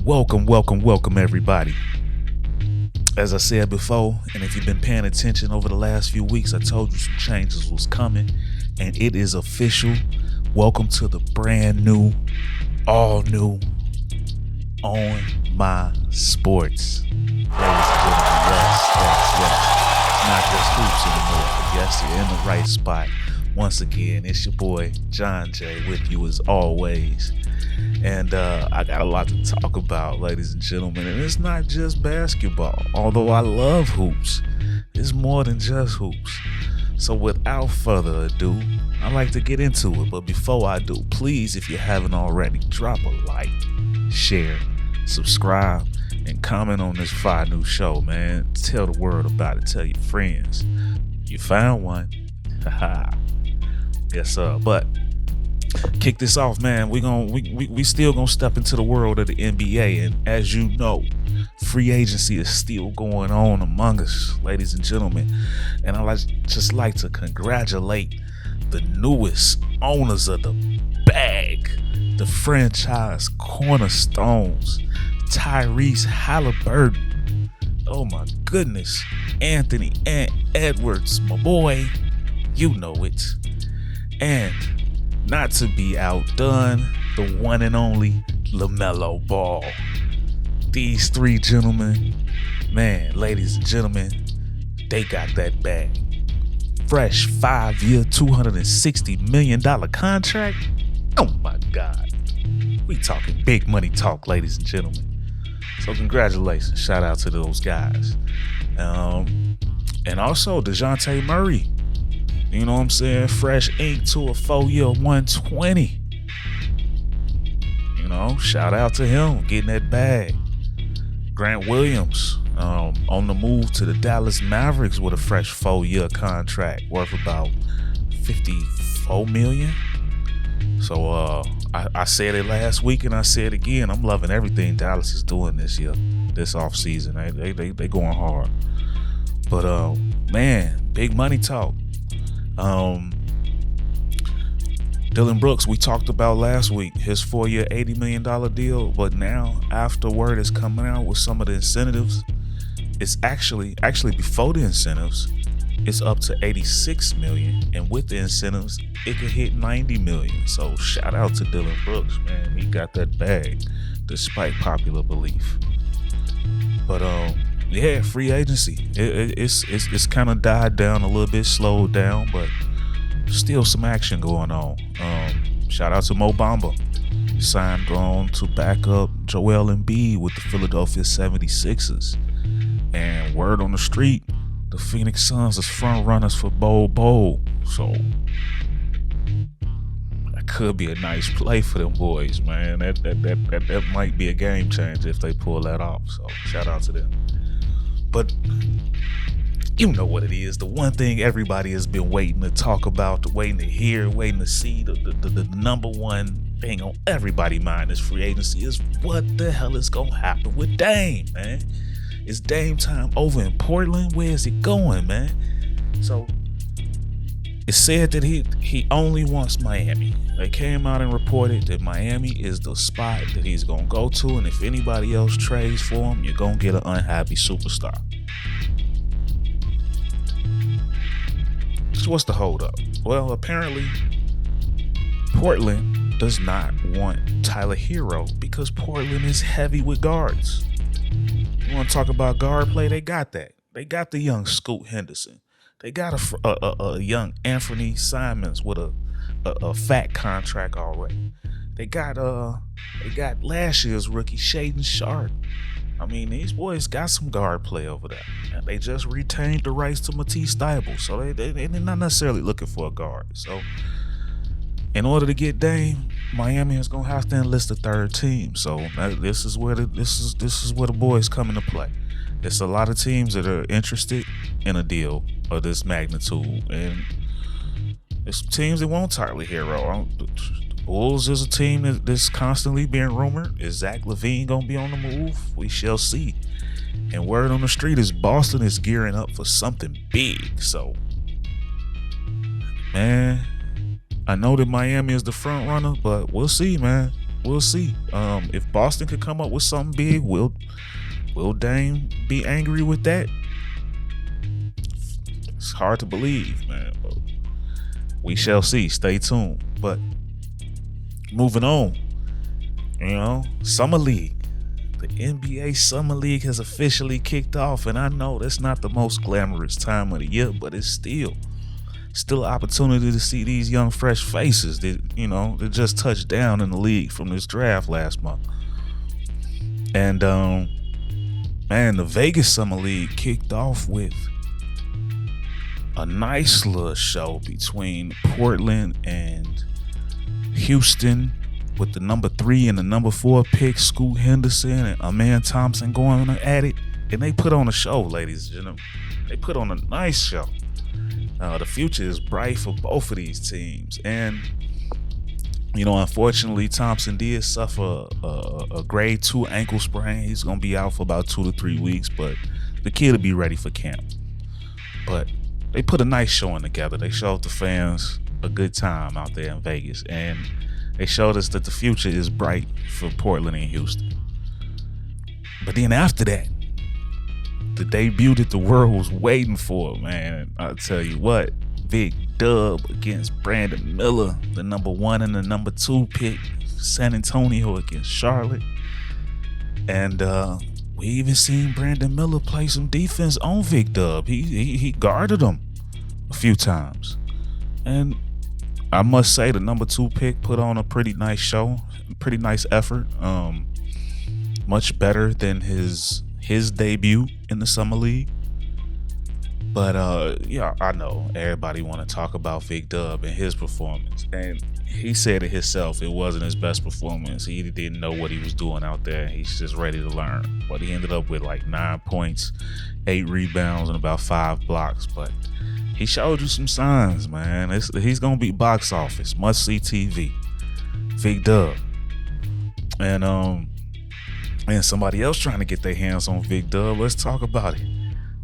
Welcome everybody. As I said before, and if you've been paying attention over the last few weeks, I told you some changes was coming, and it is official. Welcome to the brand new, all new On My Sports. Ladies and gentlemen, yes. Not just hoops anymore, but yes, you're in the right spot. Once again, it's your boy John J with you as always. And I got a lot to talk about, ladies and gentlemen. And it's not just basketball. Although I love hoops, it's more than just hoops. So without further ado, I'd like to get into it. But before I do, please, if you haven't already, drop a like, share, subscribe, and comment on this fire new show, man. Tell the world about it. Tell your friends. You found one. Haha. Yes, sir. But kick this off, man. We still gonna step into the world of the NBA, and as you know, free agency is still going on among us, ladies and gentlemen. And I just like to congratulate the newest owners of the bag, the franchise cornerstones, Tyrese Halliburton. Oh my goodness, Anthony Edwards, my boy, you know it, and not to be outdone, the one and only LaMelo Ball. These three gentlemen, man, ladies and gentlemen, they got that bag. Fresh 5-year, $260 million contract. Oh my God. We talking big money talk, ladies and gentlemen. So congratulations. Shout out to those guys. And also DeJounte Murray. You know what I'm saying? Fresh ink to a 4-year, $120. You know, shout out to him getting that bag. Grant Williams on the move to the Dallas Mavericks with a fresh 4-year contract worth about $54 million. So I said it last week and I said it again. I'm loving everything Dallas is doing this year, this offseason. They going hard. But man, big money talk. Dillon Brooks, we talked about last week, his 4-year, $80 million deal, but now after word is coming out with some of the incentives, it's actually before the incentives, it's up to $86 million, and with the incentives, it could hit $90 million. So shout out to Dillon Brooks, man. He got that bag, despite popular belief. But yeah, free agency. It's kind of died down a little bit, slowed down, but still some action going on. Shout out to Mo Bamba. Signed on to back up Joel Embiid with the Philadelphia 76ers. And word on the street, the Phoenix Suns is front runners for Bol. So that could be a nice play for them boys, man. That might be a game changer if they pull that off. So shout out to them. But you know what it is. The one thing everybody has been waiting to talk about, waiting to hear, waiting to see, the number one thing on everybody's mind is free agency is what the hell is going to happen with Dame, man. Is Dame time over in Portland? Where is it going, man? So it's said that he only wants Miami. They came out and reported that Miami is the spot that he's going to go to, and if anybody else trades for him, you're going to get an unhappy superstar. So what's the holdup? Well, apparently Portland does not want Tyler Hero because Portland is heavy with guards. You want to talk about guard play? They got that. They got the young Scoot Henderson. They got a young Anthony Simons with a fat contract already. They got last year's rookie Shaedon Sharpe. I mean, these boys got some guard play over there. And they just retained the rights to Matisse Thybulle. So they're not necessarily looking for a guard. So in order to get Dame, Miami is gonna have to enlist a third team. So this is where the boys come into play. There's a lot of teams that are interested in a deal of this magnitude, and there's some teams that want Tyler Hero. The Bulls is a team that's constantly being rumored. Is Zach LaVine gonna be on the move? We shall see. And word on the street is Boston is gearing up for something big. So, man, I know that Miami is the front runner, but we'll see, man. we'll see. If Boston could come up with something big, will Dame be angry with that? It's hard to believe, man. But we shall see. Stay tuned. But moving on, Summer League. The NBA Summer League has officially kicked off, and I know that's not the most glamorous time of the year, but it's still an opportunity to see these young, fresh faces that just touched down in the league from this draft last month. And man, the Vegas Summer League kicked off with a nice little show between Portland and Houston, with the number 3 and the number 4 pick, Scoot Henderson and Amen Thompson going at it. And they put on a show, ladies and gentlemen. They put on a nice show. The future is bright for both of these teams. And, unfortunately, Thompson did suffer a grade 2 ankle sprain. He's going to be out for about 2 to 3 weeks, but the kid will be ready for camp. But they put a nice showing together. They showed the fans a good time out there in Vegas. And they showed us that the future is bright for Portland and Houston. But then after that, the debut that the world was waiting for, man. I'll tell you what, Vic Dub against Brandon Miller, the number 1 and the number 2 pick, San Antonio against Charlotte. And we even seen Brandon Miller play some defense on Vic Dub. He guarded him a few times. And I must say the number 2 pick put on a pretty nice show, pretty nice effort. Much better than his debut in the Summer League. But yeah, I know everybody want to talk about Vic Dub and his performance, and he said it himself. It wasn't his best performance. He didn't know what he was doing out there. He's just ready to learn. But he ended up with like 9 points, 8 rebounds, and about 5 blocks. But he showed you some signs, man. He's gonna be box office, must see TV. Vic Dub, and somebody else trying to get their hands on Vic Dub. Let's talk about it.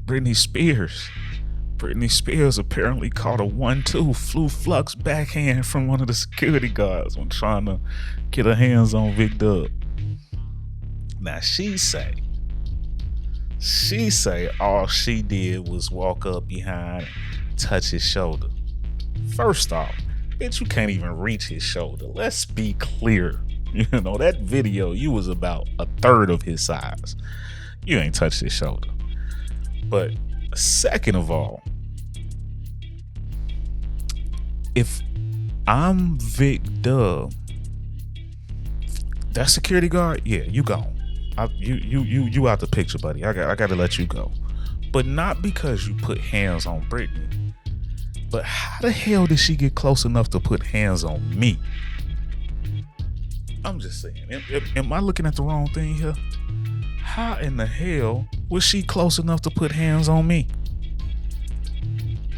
Britney Spears. Britney Spears apparently caught a 1-2 flu flux backhand from one of the security guards when trying to get her hands on Vic Dub. Now she say all she did was walk up behind and touch his shoulder. First off, bitch, you can't even reach his shoulder. Let's be clear. That video, you was about a third of his size. You ain't touched his shoulder. But second of all, if I'm Vic Dub, that security guard, yeah, you gone. You out the picture, buddy. I gotta let you go. But not because you put hands on Britney. But how the hell did she get close enough to put hands on me? I'm just saying, am I looking at the wrong thing here? How in the hell was she close enough to put hands on me?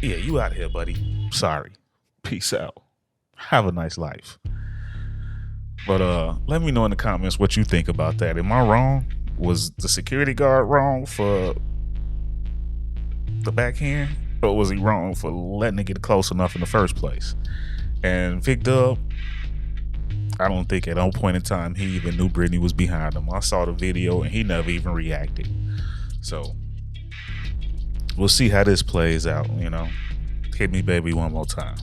Yeah, you out here, buddy. Sorry. Peace out. Have a nice life. But let me know in the comments what you think about that. Am I wrong? Was the security guard wrong for the backhand? Or was he wrong for letting it get close enough in the first place? And Vic Dub, I don't think at no point in time he even knew Britney was behind him. I saw the video and he never even reacted. So we'll see how this plays out, Hit me, baby, one more time.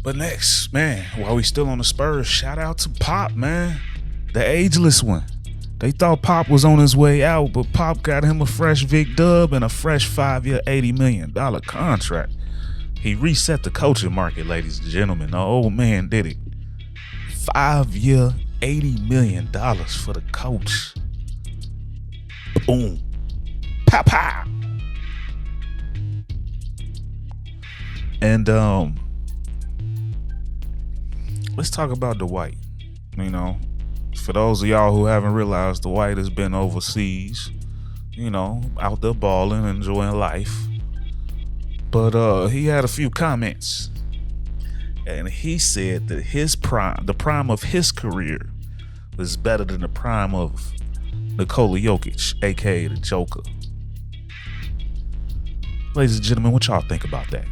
But next, man, while we still on the Spurs, shout out to Pop, man. The ageless one. They thought Pop was on his way out, but Pop got him a fresh Vic Dub and a fresh 5-year, $80 million contract. He reset the coaching market, ladies and gentlemen. The old man did it. 5-year, $80 million for the coach. Boom. Pow, pow. And let's talk about Dwight. For those of y'all who haven't realized, Dwight has been overseas, out there balling, enjoying life. But he had a few comments, and he said that the prime of his career was better than the prime of Nikola Jokic, aka the Joker. Ladies and gentlemen, what y'all think about that?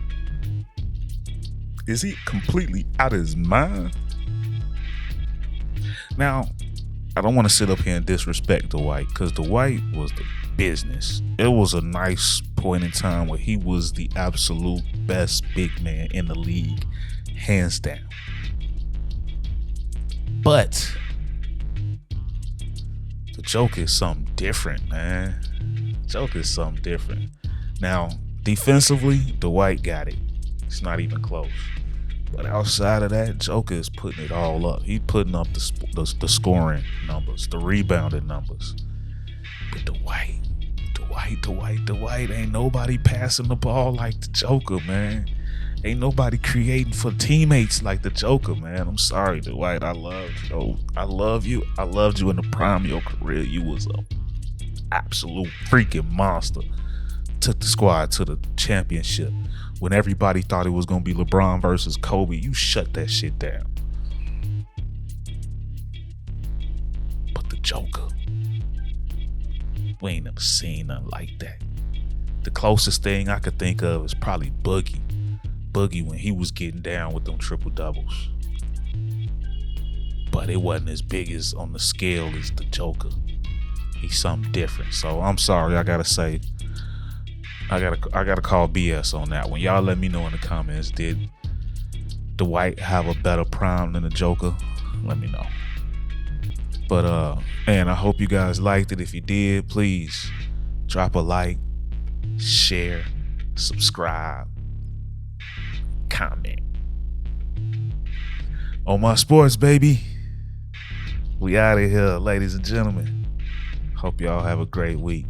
Is he completely out of his mind? Now, I don't want to sit up here and disrespect Dwight, because Dwight was the business. It was a nice point in time where he was the absolute best big man in the league, hands down. But the Joker is something different, man. Joker is something different. Now, defensively, Dwight got it. It's not even close. But outside of that, Joker is putting it all up. He's putting up the scoring numbers, the rebounding numbers. But Dwight, ain't nobody passing the ball like the Joker, man. Ain't nobody creating for teammates like the Joker, man. I'm sorry, Dwight. I love you. I loved you in the prime of your career. You was a absolute freaking monster. Took the squad to the championship. When everybody thought it was going to be LeBron versus Kobe, you shut that shit down. But the Joker, we ain't never seen nothing like that. The closest thing I could think of is probably Boogie when he was getting down with them triple doubles. But it wasn't as big as on the scale as the Joker. He's something different. So I'm sorry, I gotta say, I gotta call BS on that one. Y'all let me know in the comments, did Dwight have a better prime than the Joker? Let me know. But man, I hope you guys liked it. If you did, please drop a like, share, subscribe, comment. On my sports, baby. We out of here, ladies and gentlemen. Hope y'all have a great week.